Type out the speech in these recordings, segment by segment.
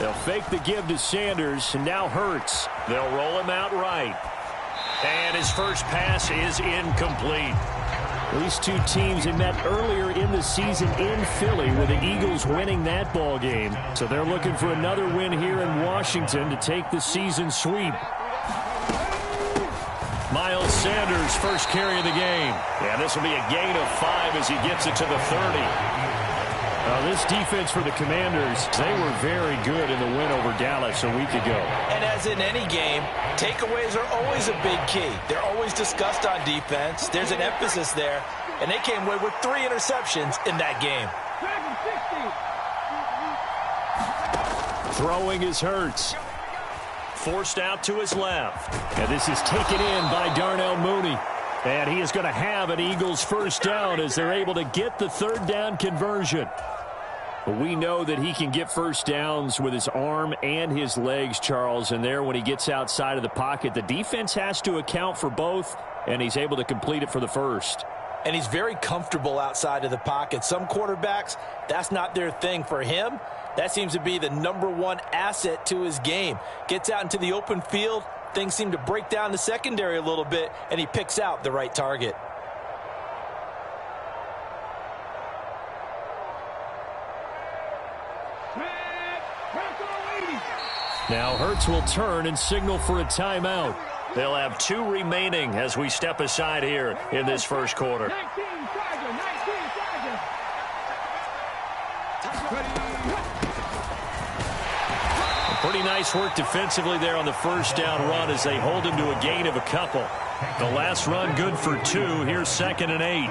They'll fake the give to Sanders, and now Hurts. They'll roll him out right. And his first pass is incomplete. These two teams had met earlier in the season in Philly with the Eagles winning that ball game. So they're looking for another win here in Washington to take the season sweep. Miles Sanders, first carry of the game. Yeah, this will be a gain of 5 as he gets it to the 30. This defense for the Commanders, they were very good in the win over Dallas a week ago. And as in any game, takeaways are always a big key. They're always discussed on defense. There's an emphasis there, and they came away with 3 interceptions in that game. Throwing is Hurts. Forced out to his left. And this is taken in by Darnell Mooney. And he is going to have an Eagles first down as they're able to get the third down conversion. But we know that he can get first downs with his arm and his legs, Charles. And there when he gets outside of the pocket, the defense has to account for both, and he's able to complete it for the first. And he's very comfortable outside of the pocket. Some quarterbacks, that's not their thing. For him, that seems to be the #1 asset to his game. Gets out into the open field, things seem to break down the secondary a little bit, and he picks out the right target. Now Hurts will turn and signal for a timeout. They'll have 2 remaining as we step aside here in this first quarter. Pretty nice work defensively there on the first down run as they hold him to a gain of a couple. The last run good for 2. Here's 2nd and 8.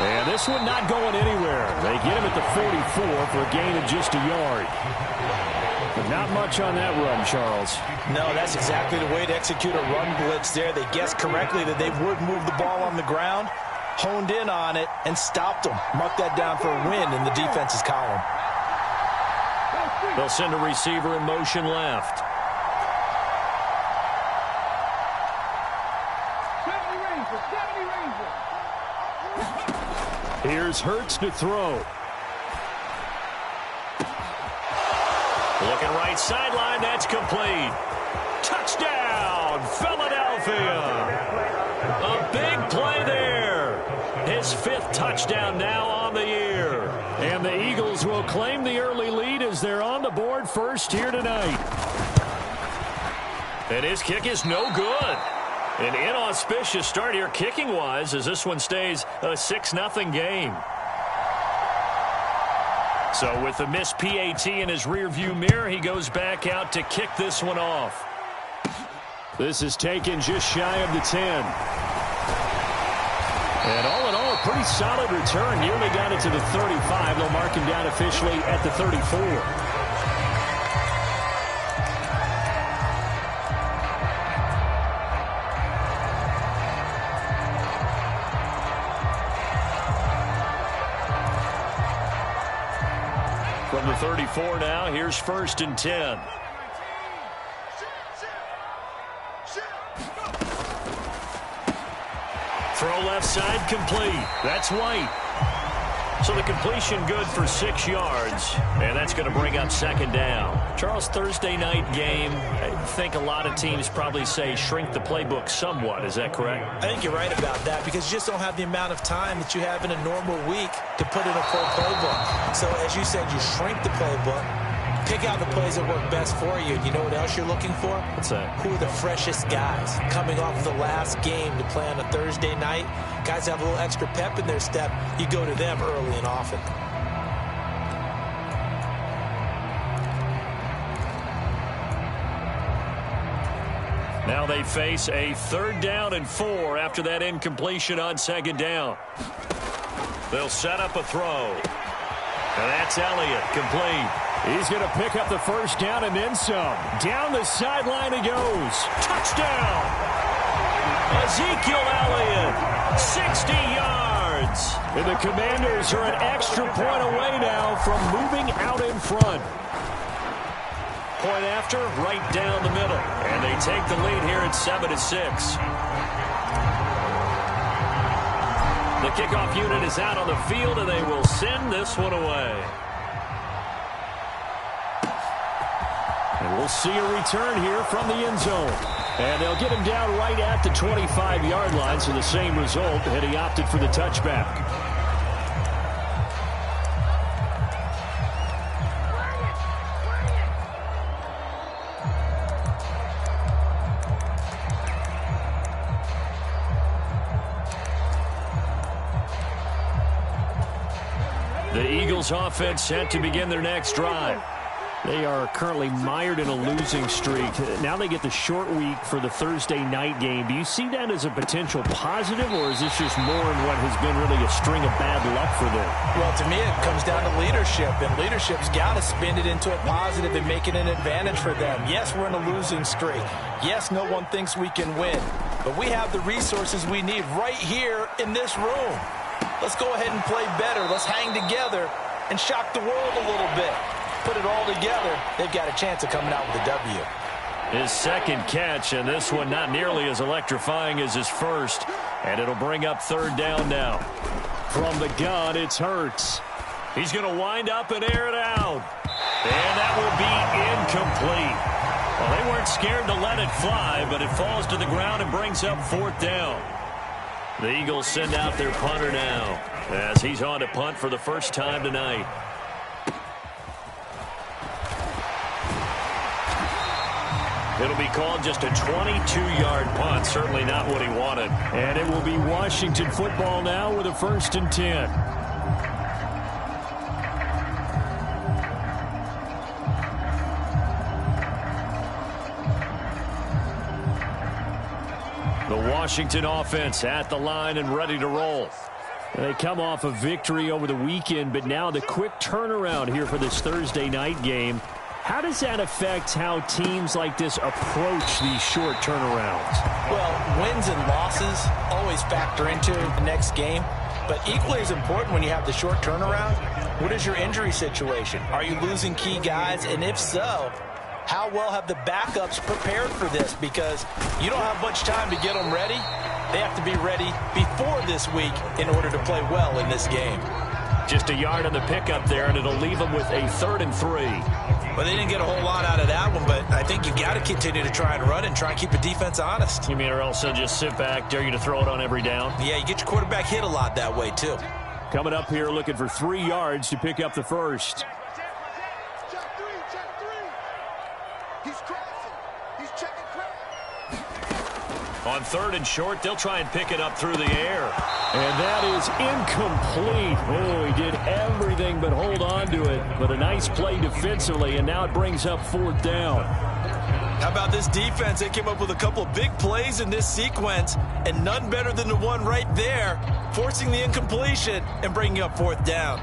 And this one not going anywhere. They get him at the 44 for a gain of just a yard. But not much on that run, Charles. No, that's exactly the way to execute a run blitz there. They guessed correctly that they would move the ball on the ground, honed in on it, and stopped them. Mark that down for a win in the defense's column. They'll send a receiver in motion left. Here's Hurts to throw. Looking right sideline, that's complete. Touchdown, Philadelphia. A big play there. His 5th touchdown now on the year. And the Eagles will claim the early lead as they're on the board first here tonight. And his kick is no good. An inauspicious start here kicking-wise as this one stays a 6-0 game. So with the missed PAT in his rearview mirror, he goes back out to kick this one off. This is taken just shy of the 10. And all in all, a pretty solid return. Nearly got it to the 35. They'll mark him down officially at the 34. From the 34 now, here's 1st and 10. Throw left side complete. That's White. So the completion good for 6 yards, and that's going to bring up 2nd down. Charles, Thursday night game, I think a lot of teams probably say shrink the playbook somewhat. Is that correct? I think you're right about that because you just don't have the amount of time that you have in a normal week to put in a full playbook. So as you said, you shrink the playbook, pick out the plays that work best for you. And you know what else you're looking for? What's that? Who are the freshest guys coming off of the last game to play on a Thursday night? Guys have a little extra pep in their step. You go to them early and often. Now they face a 3rd down and 4 after that incompletion on 2nd down. They'll set up a throw. And that's Elliott, complete. He's going to pick up the first down and then some. Down the sideline he goes. Touchdown! Ezekiel Elliott, 60 yards. And the Commanders are an extra point away now from moving out in front. Point after, right down the middle. And they take the lead here at 7-6. The kickoff unit is out on the field, and they will send this one away. And we'll see a return here from the end zone. And they'll get him down right at the 25-yard line, so the same result, and he opted for the touchback. The Eagles offense set to begin their next drive. They are currently mired in a losing streak. Now they get the short week for the Thursday night game. Do you see that as a potential positive, or is this just more in what has been really a string of bad luck for them? Well, to me, it comes down to leadership, and leadership's got to spin it into a positive and make it an advantage for them. Yes, we're in a losing streak. Yes, no one thinks we can win, but we have the resources we need right here in this room. Let's go ahead and play better. Let's hang together and shock the world a little bit. Put it all together, they've got a chance of coming out with a W. His second catch, and this one not nearly as electrifying as his first. And it'll bring up third down now. From the gun, it's Hurts. He's going to wind up and air it out. And that will be incomplete. Well, they weren't scared to let it fly, but it falls to the ground and brings up fourth down. The Eagles send out their punter now, as he's on to punt for the first time tonight. It'll be called just a 22-yard punt. Certainly not what he wanted. And it will be Washington football now with a 1st and 10. The Washington offense at the line and ready to roll. They come off a victory over the weekend, but now the quick turnaround here for this Thursday night game. How does that affect how teams like this approach these short turnarounds? Well, wins and losses always factor into the next game, but equally as important when you have the short turnaround, what is your injury situation? Are you losing key guys? And if so, how well have the backups prepared for this? Because you don't have much time to get them ready. They have to be ready before this week in order to play well in this game. Just a yard on the pickup there, and it'll leave them with a 3rd and 3. Well, they didn't get a whole lot out of that one, but I think you got to continue to try and run and try and keep the defense honest. You mean or else they'll just sit back, dare you to throw it on every down? Yeah, you get your quarterback hit a lot that way, too. Coming up here looking for 3 yards to pick up the first. On 3rd and short, they'll try and pick it up through the air. And that is incomplete. Oh, he did everything but hold on to it. But a nice play defensively, and now it brings up 4th down. How about this defense? They came up with a couple of big plays in this sequence, and none better than the one right there, forcing the incompletion and bringing up 4th down.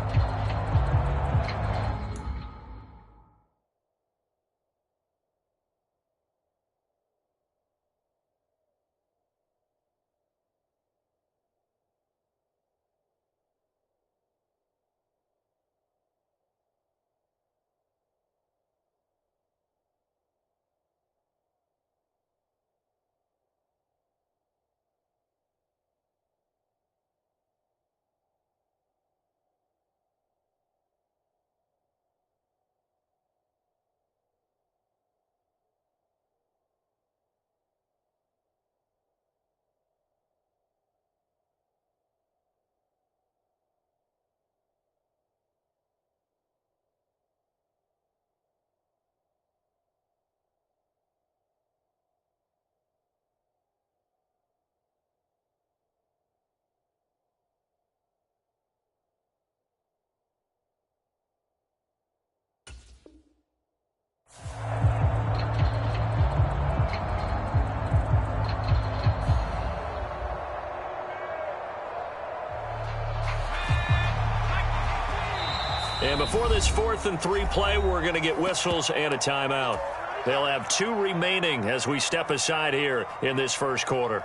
And before this 4th and 3 play, we're going to get whistles and a timeout. They'll have 2 remaining as we step aside here in this first quarter.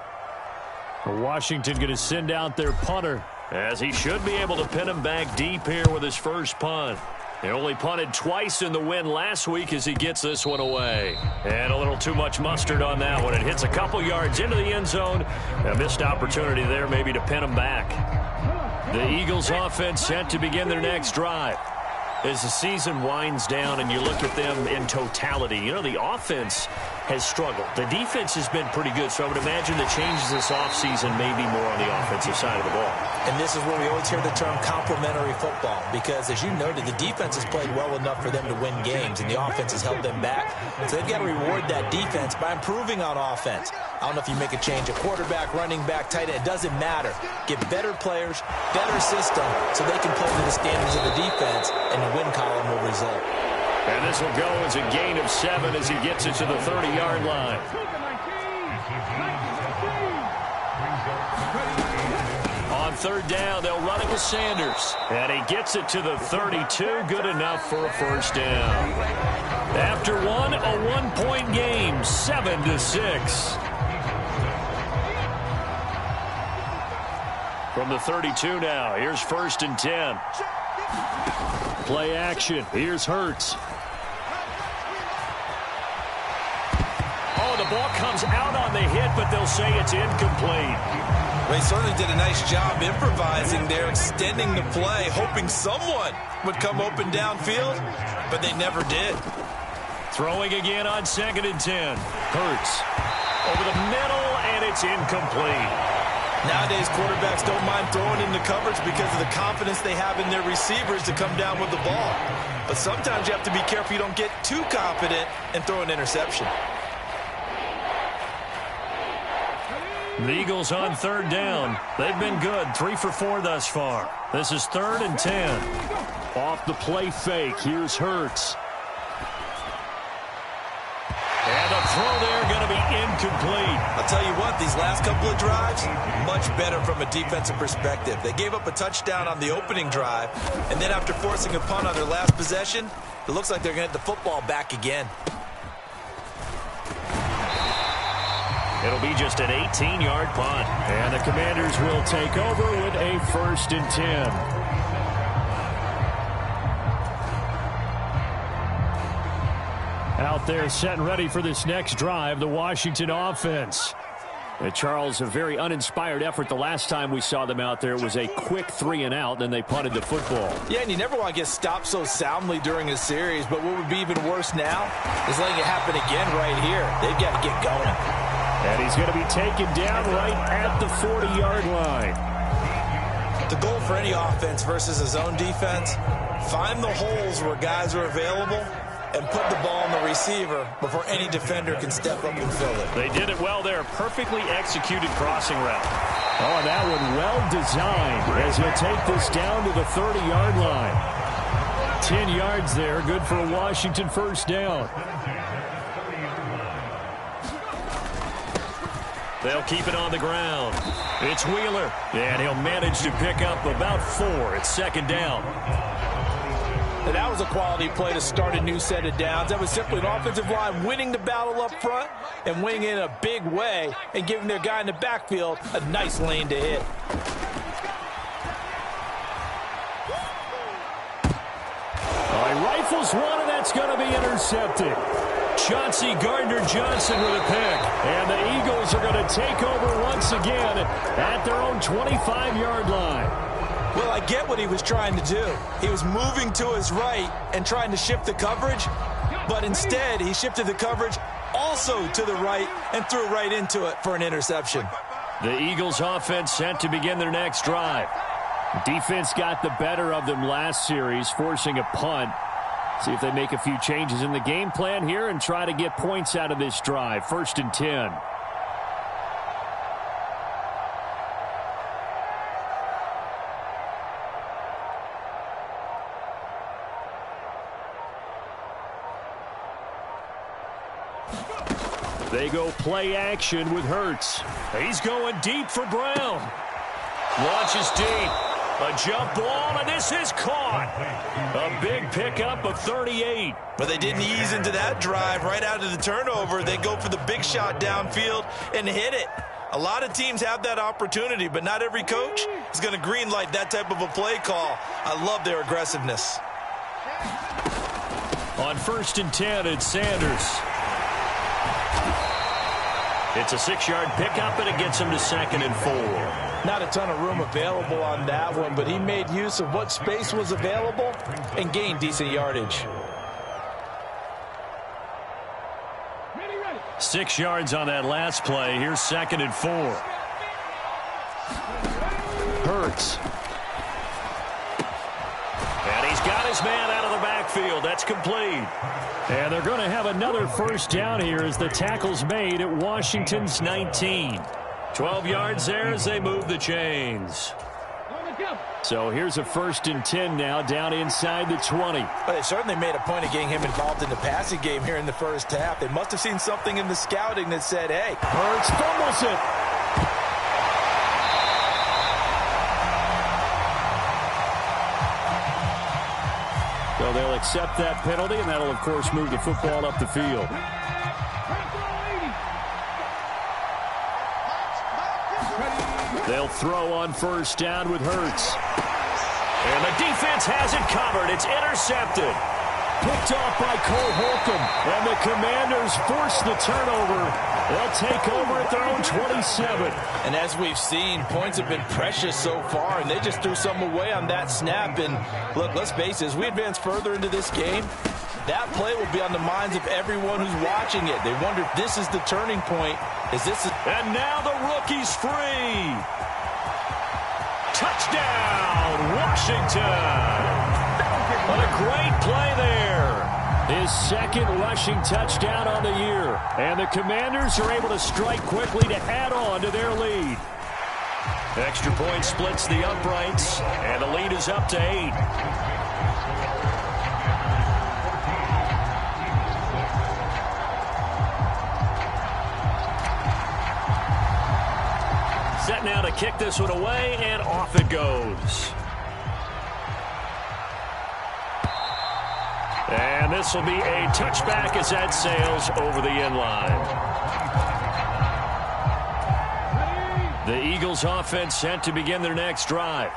Washington going to send out their punter, as he should be able to pin him back deep here with his first punt. He only punted twice in the win last week as he gets this one away. And a little too much mustard on that one. It hits a couple yards into the end zone. A missed opportunity there maybe to pin him back. The Eagles offense set to begin their next drive. As the season winds down and you look at them in totality, you know, the offense has struggled. The defense has been pretty good, so I would imagine the changes this offseason may be more on the offensive side of the ball. And this is where we always hear the term complementary football, because as you noted, the defense has played well enough for them to win games, and the offense has held them back. So they've got to reward that defense by improving on offense. I don't know if you make a change at quarterback, running back, tight end. It doesn't matter. Get better players, better system, so they can play to the standards of the defense, and the win column will result. And this will go as a gain of 7 as he gets it to the 30-yard line. On third down, they'll run it with Sanders. And he gets it to the 32. Good enough for a first down. After one, a one-point game, 7-6. From the 32 now, here's 1st and 10. Play action. Here's Hurts. Oh, the ball comes out on the hit, but they'll say it's incomplete. They certainly did a nice job improvising there, extending the play, hoping someone would come open downfield, but they never did. Throwing again on 2nd and 10. Hurts over the middle, and it's incomplete. Nowadays, quarterbacks don't mind throwing into coverage because of the confidence they have in their receivers to come down with the ball. But sometimes you have to be careful you don't get too confident and throw an interception. The Eagles on third down. They've been good, 3 for 4 thus far. This is 3rd and 10. Off the play fake, here's Hurts. And the throw there going to be incomplete. I'll tell you what, these last couple of drives, much better from a defensive perspective. They gave up a touchdown on the opening drive, and then after forcing a punt on their last possession, it looks like they're going to get the football back again. It'll be just an 18-yard punt. And the Commanders will take over with a 1st and 10. Out there set and ready for this next drive, the Washington offense. Charles, a very uninspired effort the last time we saw them out there. It was a quick 3 and out, then they punted the football. Yeah, and you never want to get stopped so soundly during a series, but what would be even worse now is letting it happen again right here. They've got to get going. And he's going to be taken down right at the 40-yard line. The goal for any offense versus a zone defense, find the holes where guys are available and put the ball on the receiver before any defender can step up and fill it. They did it well there. Perfectly executed crossing route. Oh, and that one well designed as he'll take this down to the 30-yard line. 10 yards there. Good for a Washington first down. They'll keep it on the ground. It's Wheeler. And he'll manage to pick up about 4. It's 2nd down. And that was a quality play to start a new set of downs. That was simply an offensive line winning the battle up front and winning it in a big way and giving their guy in the backfield a nice lane to hit. He rifles one, and that's going to be intercepted. Chauncey Gardner-Johnson with a pick. And the Eagles are going to take over once again at their own 25-yard line. Well, I get what he was trying to do. He was moving to his right and trying to shift the coverage, but instead he shifted the coverage also to the right and threw right into it for an interception. The Eagles offense set to begin their next drive. Defense got the better of them last series, forcing a punt. See if they make a few changes in the game plan here and try to get points out of this drive. 1st and 10. They go play action with Hurts. He's going deep for Brown. Launches deep. A jump ball, and this is caught. A big pickup of 38. But they didn't ease into that drive right out of the turnover. They go for the big shot downfield and hit it. A lot of teams have that opportunity, but not every coach is going to greenlight that type of a play call. I love their aggressiveness. On 1st and 10, it's Sanders. It's a 6-yard pickup, and it gets him to 2nd and 4. Not a ton of room available on that one, but he made use of what space was available and gained decent yardage. 6 yards on that last play. Here's 2nd and 4. Hurts. And he's got his man out of the backfield. That's complete. And they're going to have another first down here as the tackle's made at Washington's 19. 12 yards there as they move the chains. So here's a 1st and 10 now down inside the 20. But they certainly made a point of getting him involved in the passing game here in the first half. They must have seen something in the scouting that said, hey. Hurts fumbles it. So they'll accept that penalty, and that'll, of course, move the football up the field. They'll throw on 1st down with Hurts. And the defense has it covered. It's intercepted. Picked off by Cole Holcomb. And the Commanders force the turnover. They'll take over at their own 27. And as we've seen, points have been precious so far, and they just threw some away on that snap. And look, let's face it, as we advance further into this game, that play will be on the minds of everyone who's watching it. They wonder if this is the turning point. And now the rookie's free. Touchdown, Washington. What a great play there. His 2nd rushing touchdown on the year. And the Commanders are able to strike quickly to add on to their lead. Extra point splits the uprights, and the lead is up to 8. Set now to kick this one away, and off it goes. And this will be a touchback as that sails over the end line. The Eagles offense set to begin their next drive.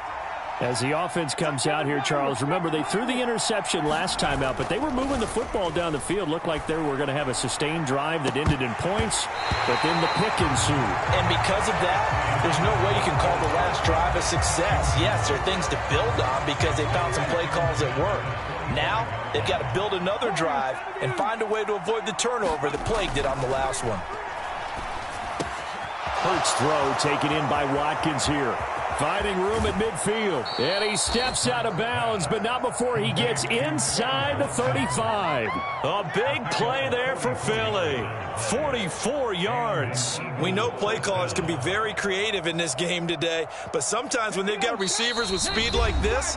As the offense comes out here, Charles, remember they threw the interception last time out, but they were moving the football down the field. Looked like they were going to have a sustained drive that ended in points, but then the pick ensued. And because of that, there's no way you can call the last drive a success. Yes, there are things to build on because they found some play calls that work. Now, they've got to build another drive and find a way to avoid the turnover that plagued it on the last one. Hurts throw taken in by Watkins here. Finding room at midfield. And he steps out of bounds, but not before he gets inside the 35. A big play there for Philly. 44 yards. We know play callers can be very creative in this game today, but sometimes when they've got receivers with speed like this,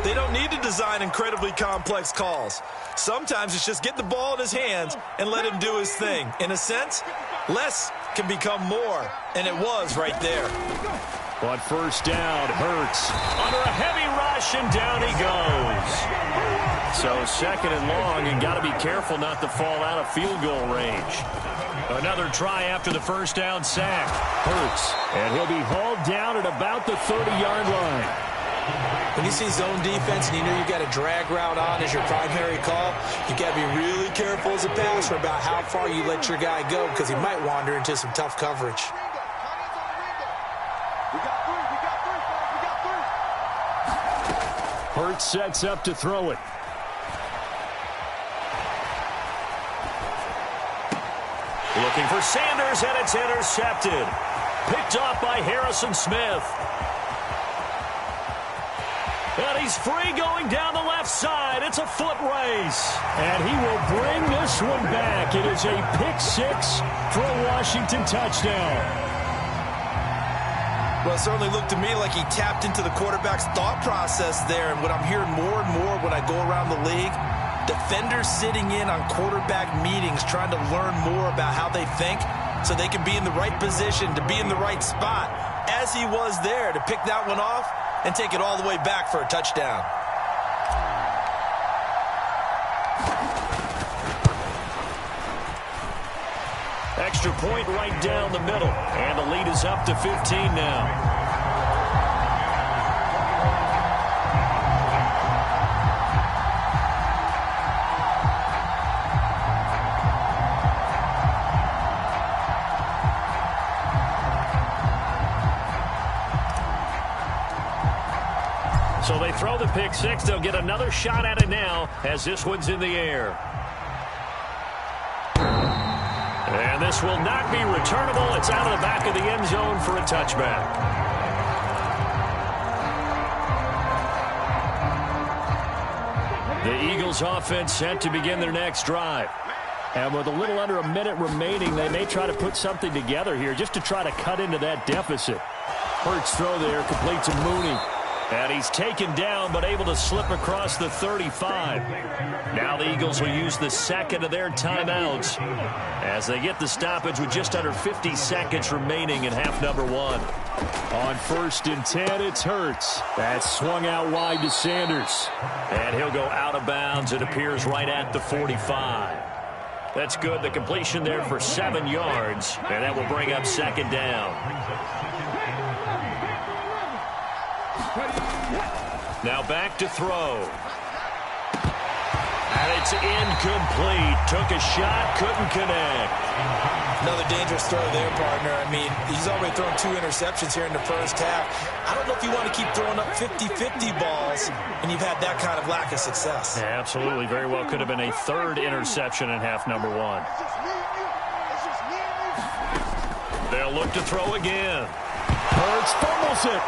they don't need to design incredibly complex calls. Sometimes it's just get the ball in his hands and let him do his thing. In a sense, less can become more, and it was right there. On 1st down, Hurts under a heavy rush, and down he goes. So 2nd and long, and got to be careful not to fall out of field goal range. Another try after the 1st down sack. Hurts, and he'll be hauled down at about the 30-yard line. When you see zone defense and you know you've got a drag route on as your primary call, you've got to be really careful as a passer about how far you let your guy go because he might wander into some tough coverage. Hurts sets up to throw it. Looking for Sanders, and it's intercepted. Picked off by Harrison Smith. And he's free going down the left side. It's a foot race. And he will bring this one back. It is a pick-6 for a Washington touchdown. Well, it certainly looked to me like he tapped into the quarterback's thought process there. And what I'm hearing more and more when I go around the league, defenders sitting in on quarterback meetings trying to learn more about how they think so they can be in the right position, to be in the right spot, as he was there to pick that one off and take it all the way back for a touchdown. Extra point right down the middle. And the lead is up to 15 now. So they throw the pick six. They'll get another shot at it now as this one's in the air. And this will not be returnable. It's out of the back of the end zone for a touchback. The Eagles offense set to begin their next drive. And with a little under a minute remaining, they may try to put something together here just to try to cut into that deficit. Hurts throw there, complete to Mooney. And he's taken down, but able to slip across the 35. Now the Eagles will use the second of their timeouts as they get the stoppage with just under 50 seconds remaining in half number one. On 1st and 10, it's Hurts. That's swung out wide to Sanders. And he'll go out of bounds. It appears right at the 45. That's good. The completion there for 7 yards. And that will bring up second down. Now back to throw. And it's incomplete. Took a shot, couldn't connect. Another dangerous throw there, partner. I mean, he's already thrown 2 interceptions here in the first half. I don't know if you want to keep throwing up 50-50 balls when you've had that kind of lack of success. Yeah, absolutely. Very well could have been a 3rd interception in half number one. They'll look to throw again. Hurts fumbles it.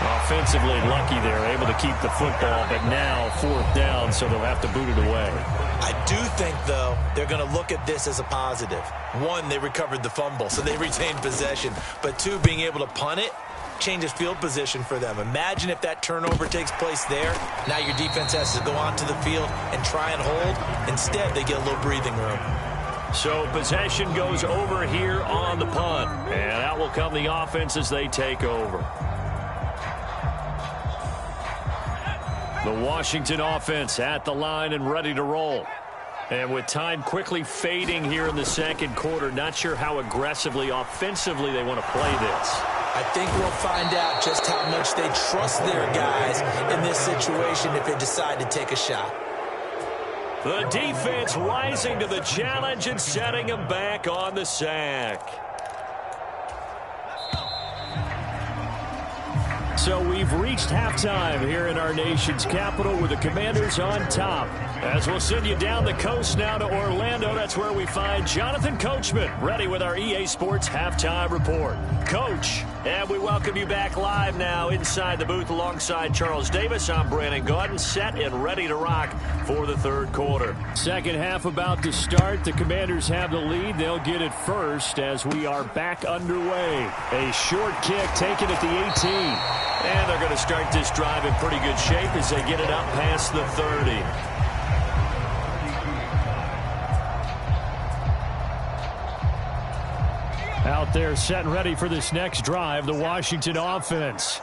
Offensively lucky there, able to keep the football, but now 4th down, so they'll have to boot it away. I do think, though, they're going to look at this as a positive. 1, they recovered the fumble, so they retained possession. But 2, being able to punt it changes field position for them. Imagine if that turnover takes place there. Now your defense has to go onto the field and try and hold. Instead, they get a little breathing room. So possession goes over here on the punt, and out will come the offense as they take over. The Washington offense at the line and ready to roll. And with time quickly fading here in the second quarter, not sure how aggressively, offensively they want to play this. I think we'll find out just how much they trust their guys in this situation if they decide to take a shot. The defense rising to the challenge and setting them back on the sack. So we've reached halftime here in our nation's capital with the Commanders on top. As we'll send you down the coast now to Orlando, that's where we find Jonathan Coachman ready with our EA Sports Halftime Report. Coach, and we welcome you back live now inside the booth alongside Charles Davis. I'm Brandon Gaudin, set and ready to rock for the third quarter. Second half about to start. The Commanders have the lead. They'll get it first as we are back underway. A short kick taken at the 18. And they're going to start this drive in pretty good shape as they get it up past the 30. Out there set and ready for this next drive, the Washington offense.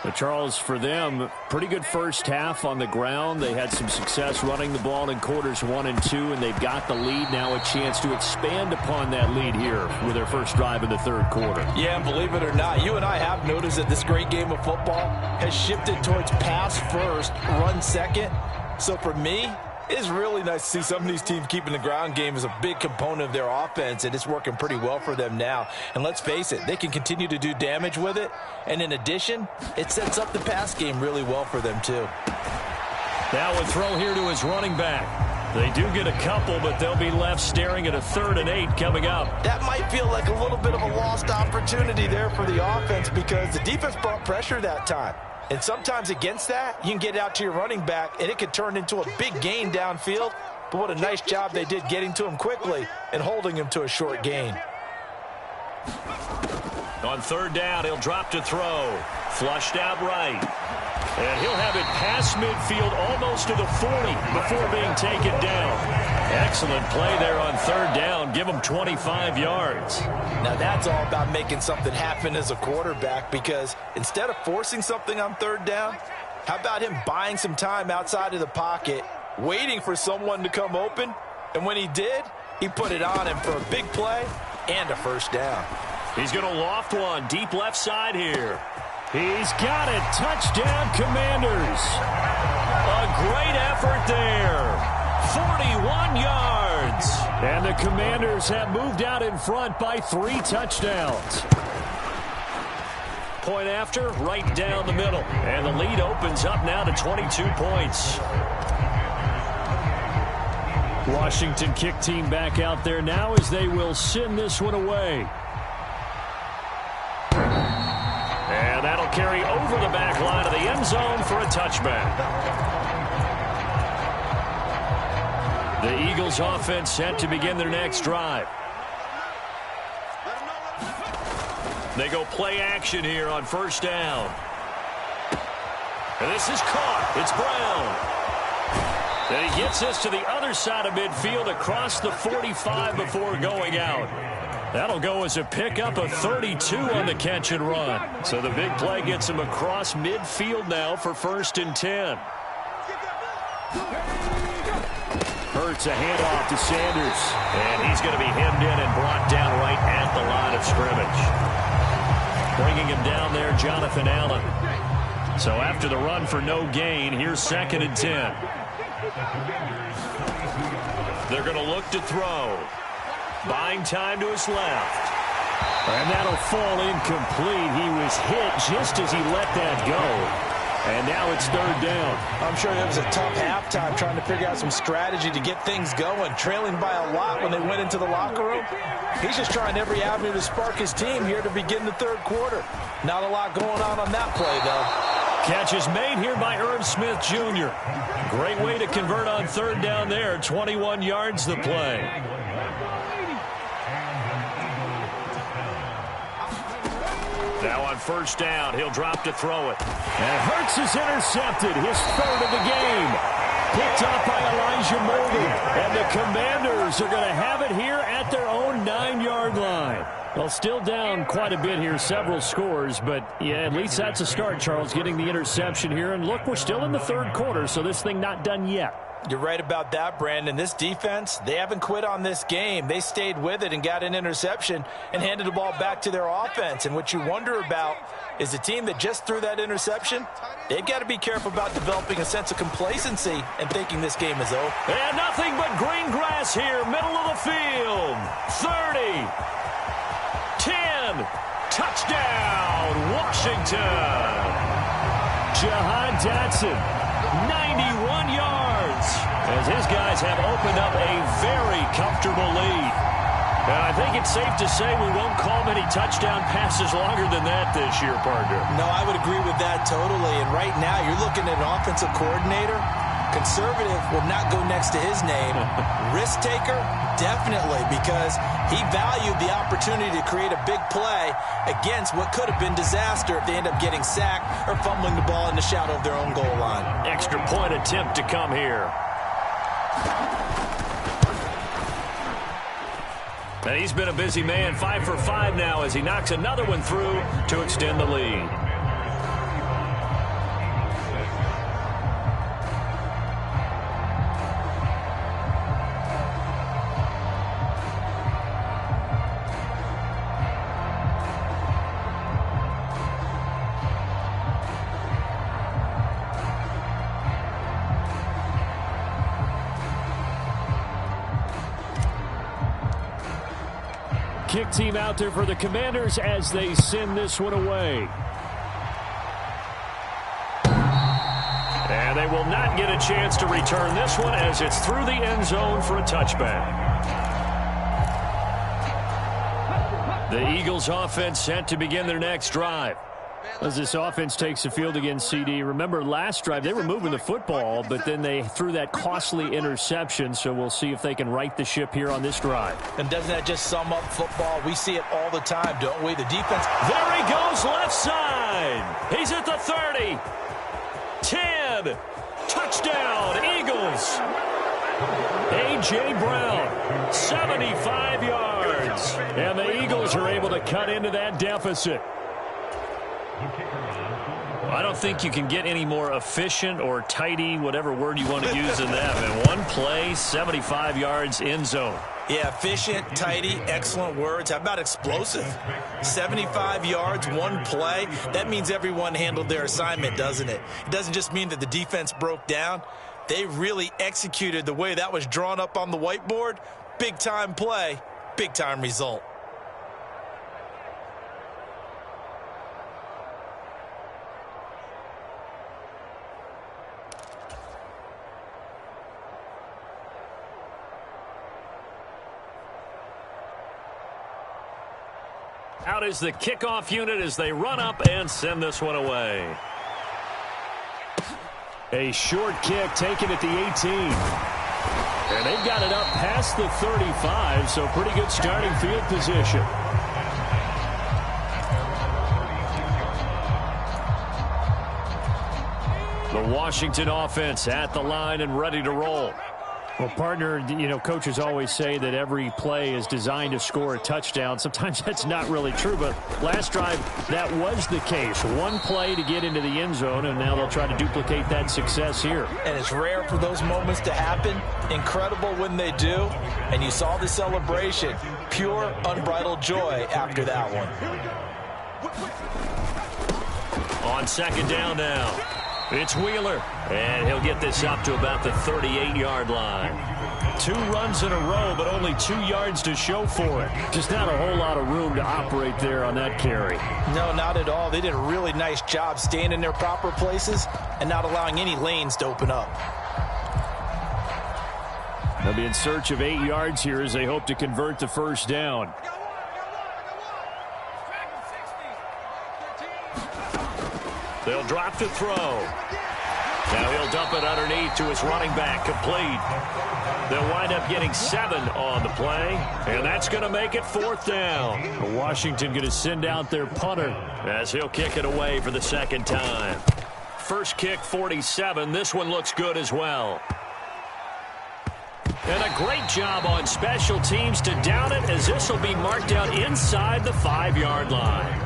But Charles, for them, pretty good first half on the ground. They had some success running the ball in quarters 1 and 2, and they've got the lead. Now a chance to expand upon that lead here with their first drive in the third quarter. Yeah, and believe it or not, you and I have noticed that this great game of football has shifted towards pass first, run second. So for me, it's really nice to see some of these teams keeping the ground game as a big component of their offense, and it's working pretty well for them now. And let's face it, they can continue to do damage with it. And in addition, it sets up the pass game really well for them, too. Now a throw here to his running back. They do get a couple, but they'll be left staring at a 3rd and 8 coming up. That might feel like a little bit of a lost opportunity there for the offense because the defense brought pressure that time. And sometimes against that, you can get out to your running back, and it could turn into a big gain downfield. But what a nice job they did getting to him quickly and holding him to a short gain. On 3rd down, he'll drop to throw. Flushed out right. And he'll have it past midfield almost to the 40 before being taken down. Excellent play there on 3rd down. Give him 25 yards. Now that's all about making something happen as a quarterback because instead of forcing something on 3rd down, how about him buying some time outside of the pocket, waiting for someone to come open, and when he did, he put it on him for a big play and a first down. He's going to loft one deep left side here. He's got it. Touchdown, Commanders. A great effort there. 41 yards. And the Commanders have moved out in front by 3 touchdowns. point after, right down the middle. And the lead opens up now to 22 points. Washington kick team back out there now as they will send this one away. And that'll carry over the back line of the end zone for a touchback. The Eagles offense set to begin their next drive. They go play action here on first down. And this is caught. It's Brown. And he gets us to the other side of midfield across the 45 before going out. That'll go as a pickup of 32 on the catch and run. So the big play gets him across midfield now for 1st and 10. Hurts a handoff to Sanders. And he's going to be hemmed in and brought down right at the line of scrimmage. Bringing him down there, Jonathan Allen. So after the run for no gain, here's 2nd and 10. They're going to look to throw. Buying time to his left. And that'll fall incomplete. He was hit just as he let that go. And now it's 3rd down. I'm sure it was a tough halftime trying to figure out some strategy to get things going. Trailing by a lot when they went into the locker room. He's just trying every avenue to spark his team here to begin the 3rd quarter. Not a lot going on that play, though. Catch is made here by Irv Smith Jr. Great way to convert on 3rd down there. 21 yards the play. Now on 1st down, he'll drop to throw it. And Hurts is intercepted. His 3rd of the game. Picked up by Elijah Molden. And the Commanders are going to have it here at their own 9-yard line. Well, still down quite a bit here, several scores, but yeah, at least that's a start, Charles, getting the interception here. And look, we're still in the 3rd quarter, so this thing not done yet. You're right about that, Brandon. This defense, they haven't quit on this game. They stayed with it and got an interception and handed the ball back to their offense. And what you wonder about is the team that just threw that interception, they've got to be careful about developing a sense of complacency and thinking this game is over. And nothing but green grass here, middle of the field. 30. 10, touchdown, Washington. Jahan Dotson, 91 yards, as his guys have opened up a very comfortable lead. And I think it's safe to say we won't call many touchdown passes longer than that this year, partner. No, I would agree with that totally. And right now, you're looking at an offensive coordinator. Conservative would not go next to his name. Risk taker, definitely, because he valued the opportunity to create a big play against what could have been disaster if they end up getting sacked or fumbling the ball in the shadow of their own goal line. Extra point attempt to come here. And he's been a busy man, 5 for 5 now as he knocks another one through to extend the lead. Kick team out there for the Commanders as they send this one away. And they will not get a chance to return this one as it's through the end zone for a touchback. The Eagles offense set to begin their next drive. As this offense takes the field against CD, remember last drive they were moving the football, but then they threw that costly interception, so we'll see if they can right the ship here on this drive. And doesn't that just sum up football? We see it all the time, don't we? The defense. There he goes, left side. He's at the 30. 10. Touchdown, Eagles. A.J. Brown, 75 yards. And the Eagles are able to cut into that deficit. I don't think you can get any more efficient or tidy, whatever word you want to use in that. And one play, 75 yards, end zone. Yeah, efficient, tidy, excellent words. How about explosive? 75 yards, one play. That means everyone handled their assignment, doesn't it? It doesn't just mean that the defense broke down. They really executed the way that was drawn up on the whiteboard. Big-time play, big-time result. Out is the kickoff unit as they run up and send this one away. A short kick taken at the 18. And they've got it up past the 35, so pretty good starting field position. The Washington offense at the line and ready to roll. Well, partner, coaches always say that every play is designed to score a touchdown. Sometimes that's not really true, but last drive, that was the case. One play to get into the end zone, and now they'll try to duplicate that success here. And it's rare for those moments to happen. Incredible when they do. And you saw the celebration. Pure, unbridled joy after that one. On second down now. It's Wheeler, and he'll get this up to about the 38-yard line. 2 runs in a row, but only 2 yards to show for it. Just not a whole lot of room to operate there on that carry. No, not at all. They did a really nice job staying in their proper places and not allowing any lanes to open up. They'll be in search of 8 yards here as they hope to convert the first down. They'll drop to throw. Now he'll dump it underneath to his running back, complete. They'll wind up getting 7 on the play, and that's going to make it 4th down. Washington going to send out their punter as he'll kick it away for the second time. First kick, 47. This one looks good as well. And a great job on special teams to down it, as this will be marked out inside the 5-yard line.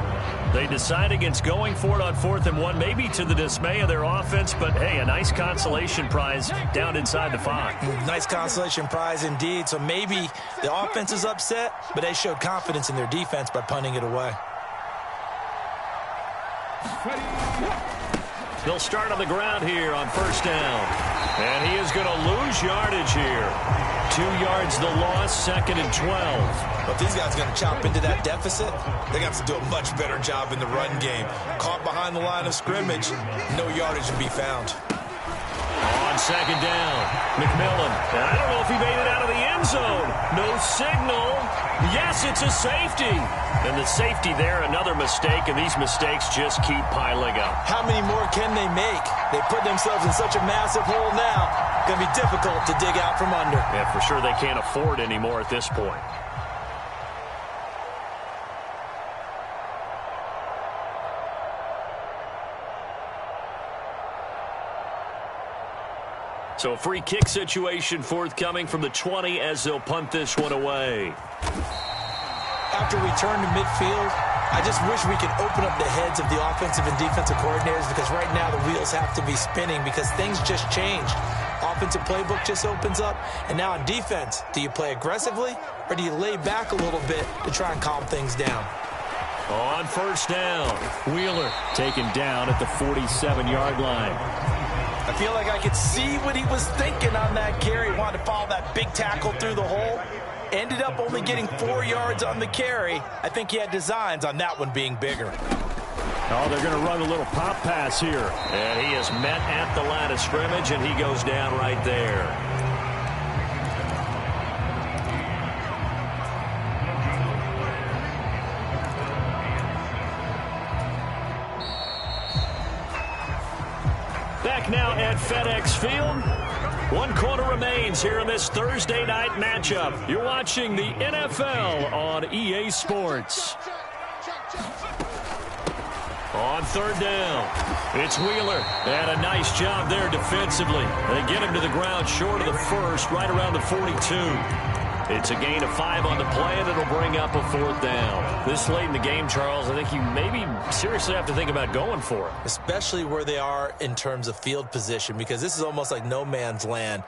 They decide against going for it on 4th and 1, maybe to the dismay of their offense, but hey, a nice consolation prize down inside the 5. Nice consolation prize indeed. So maybe the offense is upset, but they showed confidence in their defense by punting it away. They'll start on the ground here on first down. And he is going to lose yardage here. 2 yards the loss, 2nd and 12. But these guys are going to chop into that deficit. They got to do a much better job in the run game. Caught behind the line of scrimmage, no yardage to be found. On second down, McMillan. And I don't know if he made it out of the end zone. No signal. Yes, it's a safety. And the safety there, another mistake, and these mistakes just keep piling up. How many more can they make? They put themselves in such a massive hole now. Going to be difficult to dig out from under. Yeah, for sure they can't afford anymore at this point. So a free kick situation forthcoming from the 20 as they'll punt this one away. After we turn to midfield, I just wish we could open up the heads of the offensive and defensive coordinators, because right now the wheels have to be spinning because things just changed. Offensive playbook just opens up, and now on defense, do you play aggressively or do you lay back a little bit to try and calm things down? On first down, Wheeler taken down at the 47-yard line. I feel like I could see what he was thinking on that carry. He wanted to follow that big tackle through the hole. Ended up only getting 4 yards on the carry. I think he had designs on that one being bigger. Oh, they're going to run a little pop pass here. And he is met at the line of scrimmage, and he goes down right there. Back now at FedEx Field. 1 quarter remains here in this Thursday night matchup. You're watching the NFL on EA Sports. On third down, it's Wheeler. And a nice job there defensively. They get him to the ground short of the first, right around the 42. It's a gain of 5 on the play, and it'll bring up a 4th down. This late in the game, Charles, I think you maybe seriously have to think about going for it. Especially where they are in terms of field position, because this is almost like no man's land.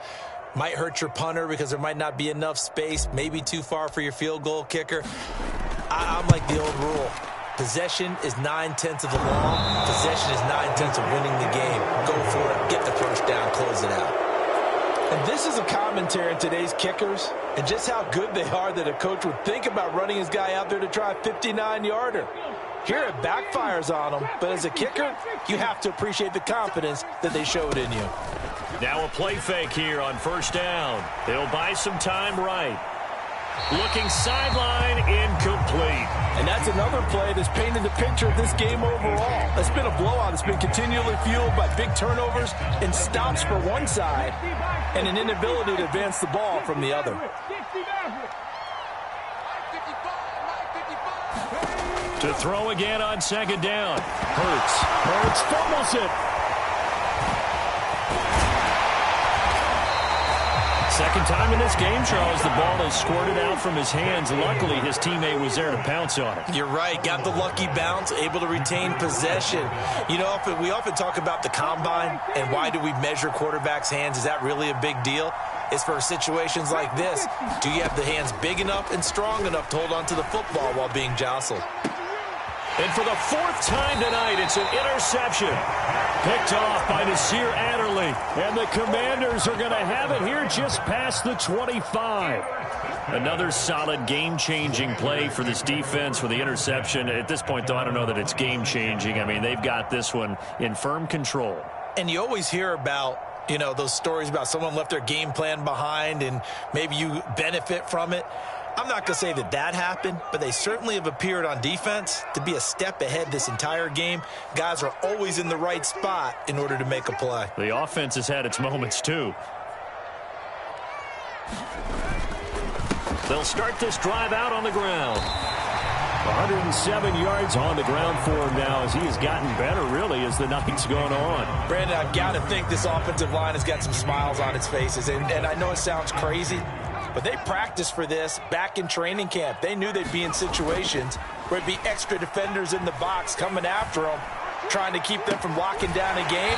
Might hurt your punter because there might not be enough space, maybe too far for your field goal kicker. I'm like the old rule. Possession is 9/10 of the law. Possession is 9/10 of winning the game. Go for it, get the first down, close it out. And this is a commentary on today's kickers and just how good they are that a coach would think about running his guy out there to try a 59-yarder. Here it backfires on him, but as a kicker, you have to appreciate the confidence that they showed in you. Now a play fake here on first down. They'll buy some time right. Looking sideline, incomplete. And that's another play that's painted the picture of this game overall. It's been a blowout. It's been continually fueled by big turnovers and stops for one side and an inability to advance the ball from the other. To throw again on second down. Hurts fumbles it. Second time in this game, Charles, the ball is squirted out from his hands. Luckily, his teammate was there to pounce on it. You're right. Got the lucky bounce, able to retain possession. You know, we often talk about the combine and why do we measure quarterbacks' hands. Is that really a big deal? It's for situations like this. Do you have the hands big enough and strong enough to hold on to the football while being jostled? And for the fourth time tonight, it's an interception. Picked off by Nasir Adderley. And the Commanders are going to have it here just past the 25. Another solid game-changing play for this defense for the interception. At this point, though, I don't know that it's game-changing. I mean, they've got this one in firm control. And you always hear about, you know, those stories about someone left their game plan behind and maybe you benefit from it. I'm not going to say that that happened, but they certainly have appeared on defense to be a step ahead this entire game. Guys are always in the right spot in order to make a play. The offense has had its moments, too. They'll start this drive out on the ground. 107 yards on the ground for him now as he has gotten better, really, as the night's gone on. Brandon, I've got to think this offensive line has got some smiles on its faces. And I know it sounds crazy, but they practiced for this back in training camp. They knew they'd be in situations where it'd be extra defenders in the box coming after them, trying to keep them from locking down a game.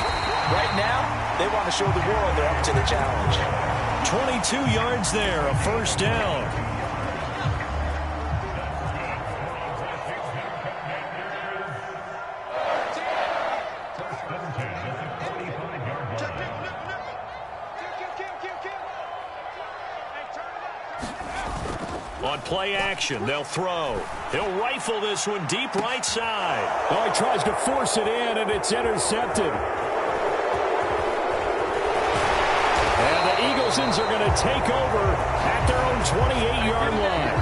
Right now, they want to show the world they're up to the challenge. 22 yards there, a first down. On play action, they'll throw. He'll rifle this one deep right side. Oh, he tries to force it in, and it's intercepted. And the Eaglesons are going to take over at their own 28-yard line.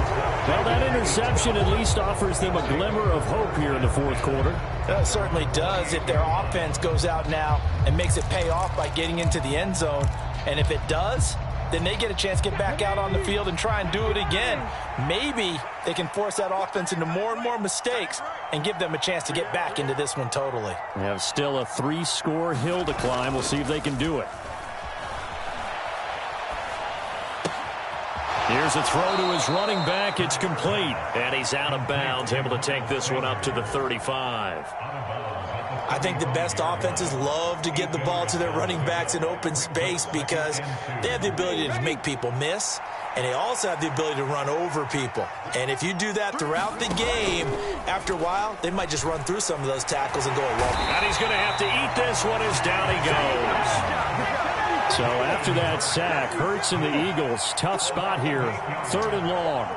Well, that interception at least offers them a glimmer of hope here in the fourth quarter. It certainly does if their offense goes out now and makes it pay off by getting into the end zone. And if it does, then they get a chance to get back out on the field and try and do it again. Maybe they can force that offense into more and more mistakes and give them a chance to get back into this one totally. They have still a 3-score hill to climb. We'll see if they can do it. Here's a throw to his running back. It's complete. And he's out of bounds, able to take this one up to the 35. I think the best offenses love to get the ball to their running backs in open space because they have the ability to make people miss, and they also have the ability to run over people. And if you do that throughout the game, after a while, they might just run through some of those tackles and go along. And he's going to have to eat this one as down he goes. So after that sack, Hurts and the Eagles, tough spot here, 3rd and long.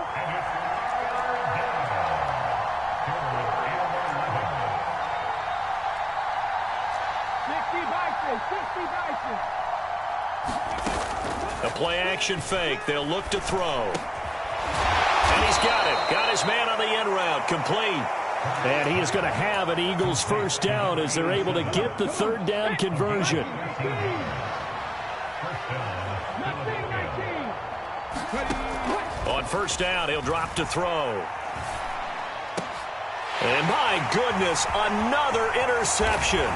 A play-action fake. They'll look to throw. And he's got it. Got his man on the end route. Complete. And he is going to have an Eagles first down as they're able to get the 3rd down conversion. On first down, he'll drop to throw. And my goodness, another interception.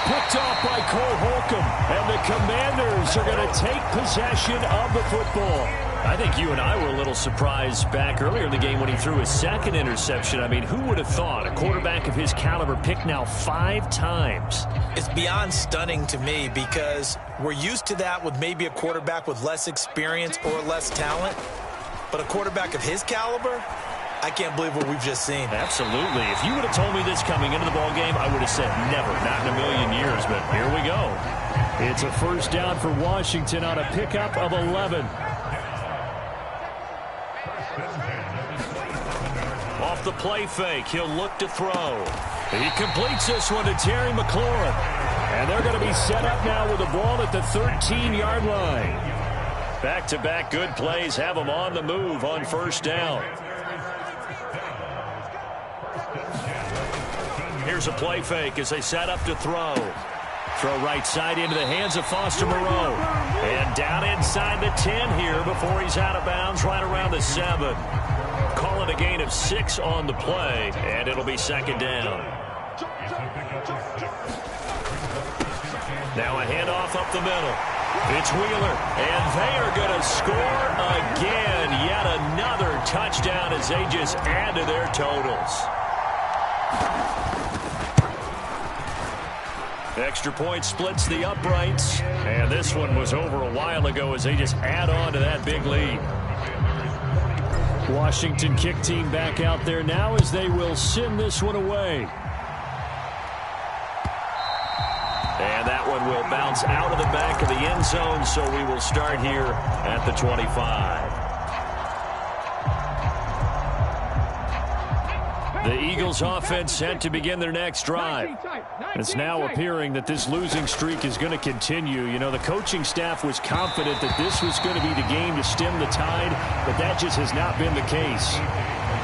Picked off by Cole Holcomb, and the Commanders are going to take possession of the football. I think you and I were a little surprised back earlier in the game when he threw his 2nd interception. I mean, who would have thought a quarterback of his caliber picked now 5 times? It's beyond stunning to me because we're used to that with maybe a quarterback with less experience or less talent. But a quarterback of his caliber, I can't believe what we've just seen. Absolutely. If you would have told me this coming into the ballgame, I would have said never, not in a million years, but here we go. It's a first down for Washington on a pickup of 11. Off the play fake, he'll look to throw. He completes this one to Terry McLaurin. And they're going to be set up now with the ball at the 13-yard line. Back-to-back good plays have them on the move on first down. Here's a play fake as they set up to throw. Throw right side into the hands of Foster Moreau. And down inside the 10 here before he's out of bounds right around the 7. Call it a gain of 6 on the play, and it'll be second down. Now a handoff up the middle. It's Wheeler, and they are going to score again. Yet another touchdown as they just add to their totals. Extra point splits the uprights, and this one was over a while ago as they just add on to that big lead. Washington kick team back out there now as they will send this one away. And that one will bounce out of the back of the end zone, so we will start here at the 25. The Eagles offense set to begin their next drive. It's now appearing that this losing streak is going to continue. You know, the coaching staff was confident that this was going to be the game to stem the tide, but that just has not been the case.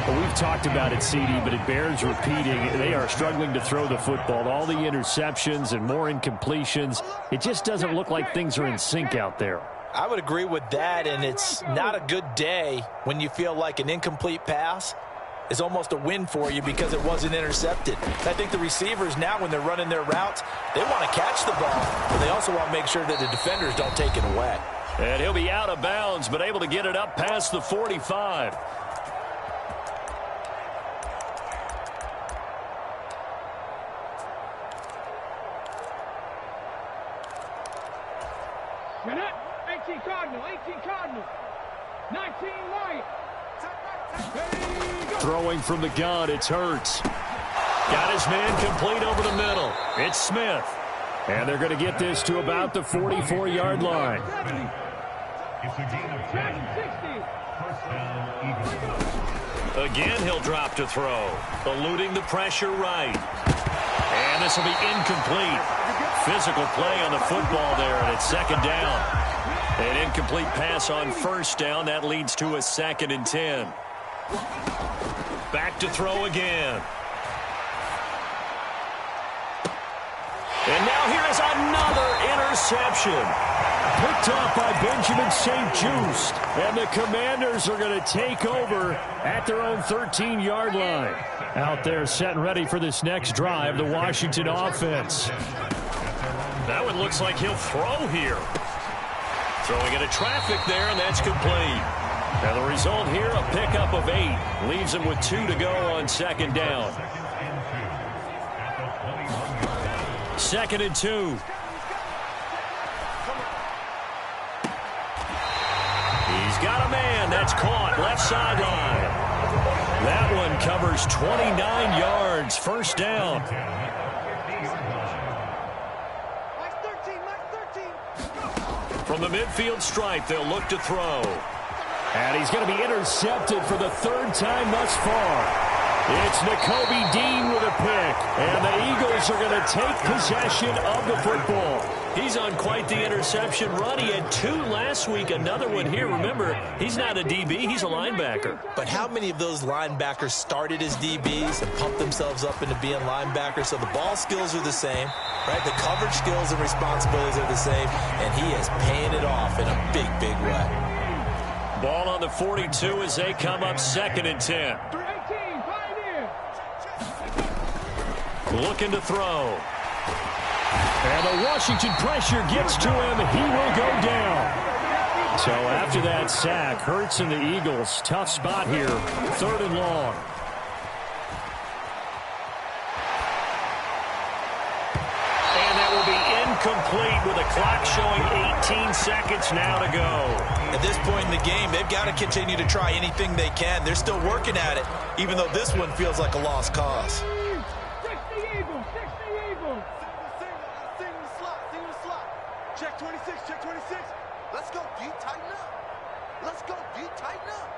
Well, we've talked about it, CD, but it bears repeating. They are struggling to throw the football. All the interceptions and more incompletions. It just doesn't look like things are in sync out there. I would agree with that, and it's not a good day when you feel like an incomplete pass is almost a win for you because it wasn't intercepted. I think the receivers now, when they're running their routes, they want to catch the ball, but they also want to make sure that the defenders don't take it away. And he'll be out of bounds, but able to get it up past the 45. You're not 18 Cardinal, 18 Cardinal, 19 Wyatt. Throwing from the gun, it's Hurts. Got his man complete over the middle. It's Smith. And they're going to get this to about the 44-yard line. Again, he'll drop to throw. Eluding the pressure right. And this will be incomplete. Physical play on the football there, and it's second down. An incomplete pass on first down. That leads to a 2nd and 10. Back to throw again. And now here is another interception. Picked off by Benjamin St-Juste. And the Commanders are going to take over at their own 13-yard line. Out there set and ready for this next drive, the Washington offense. That one looks like he'll throw here. Throwing into traffic there, and that's complete. Now the result here, a pickup of 8. Leaves him with 2 to go on second down. 2nd and 2. He's got a man. That's caught. Left sideline. That one covers 29 yards. First down. From the midfield stripe, they'll look to throw. And he's going to be intercepted for the 3rd time thus far. It's Nakobe Dean with a pick. And the Eagles are going to take possession of the football. He's on quite the interception run. He had 2 last week, another one here. Remember, he's not a DB, he's a linebacker. But how many of those linebackers started as DBs and pumped themselves up into being linebackers? So the ball skills are the same, right? The coverage skills and responsibilities are the same, and he is paying it off in a big, big way. Ball on the 42 as they come up 2nd and 10. 318, Pioneer. Looking to throw. And the Washington pressure gets to him. He will go down. So after that sack, Hurts and the Eagles, tough spot here. 3rd and long. And that will be incomplete with the clock showing 18 seconds now to go. At this point in the game, they've got to continue to try anything they can. They're still working at it, even though this one feels like a lost cause. 60 Eagles, 60 Eagles. Check 26, check 26. Let's go, D, tighten up. Let's go, D, tighten up.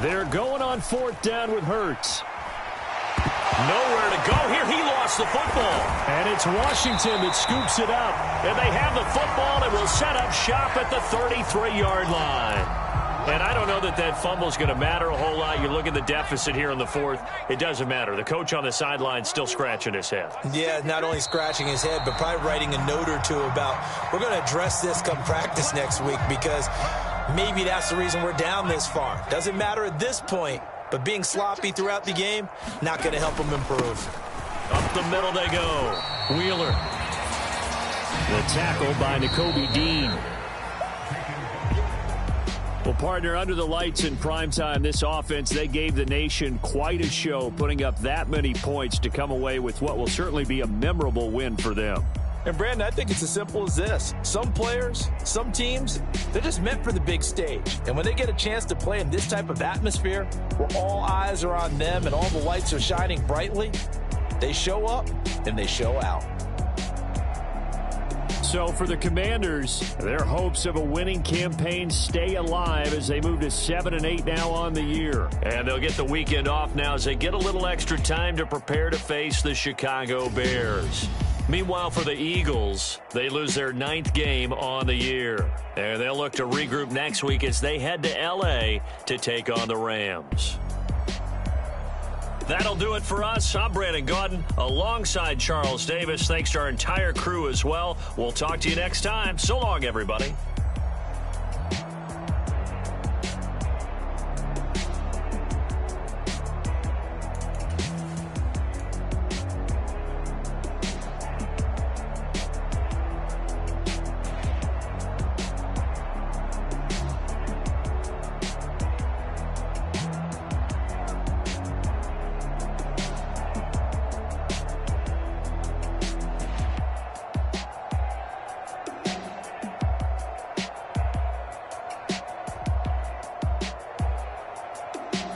They're going on 4th down with Hurts. Nowhere to go here. He lost the football. And it's Washington that scoops it up. And they have the football and will set up shop at the 33-yard line. And I don't know that that fumble is going to matter a whole lot. You look at the deficit here in the 4th. It doesn't matter. The coach on the sideline still scratching his head. Yeah, not only scratching his head, but probably writing a note or two about we're going to address this come practice next week because maybe that's the reason we're down this far. Doesn't matter at this point, but being sloppy throughout the game, not going to help him improve. Up the middle they go. Wheeler. The tackle by Nakobe Dean. Well, partner, under the lights in primetime, this offense, they gave the nation quite a show, putting up that many points to come away with what will certainly be a memorable win for them. And, Brandon, I think it's as simple as this. Some players, some teams, they're just meant for the big stage. And when they get a chance to play in this type of atmosphere where all eyes are on them and all the lights are shining brightly, they show up and they show out. So for the Commanders, their hopes of a winning campaign stay alive as they move to 7-8 now on the year. And they'll get the weekend off now as they get a little extra time to prepare to face the Chicago Bears. Meanwhile, for the Eagles, they lose their 9th game on the year. And they'll look to regroup next week as they head to L.A. to take on the Rams. That'll do it for us. I'm Brandon Gaudin alongside Charles Davis. Thanks to our entire crew as well. We'll talk to you next time. So long, everybody.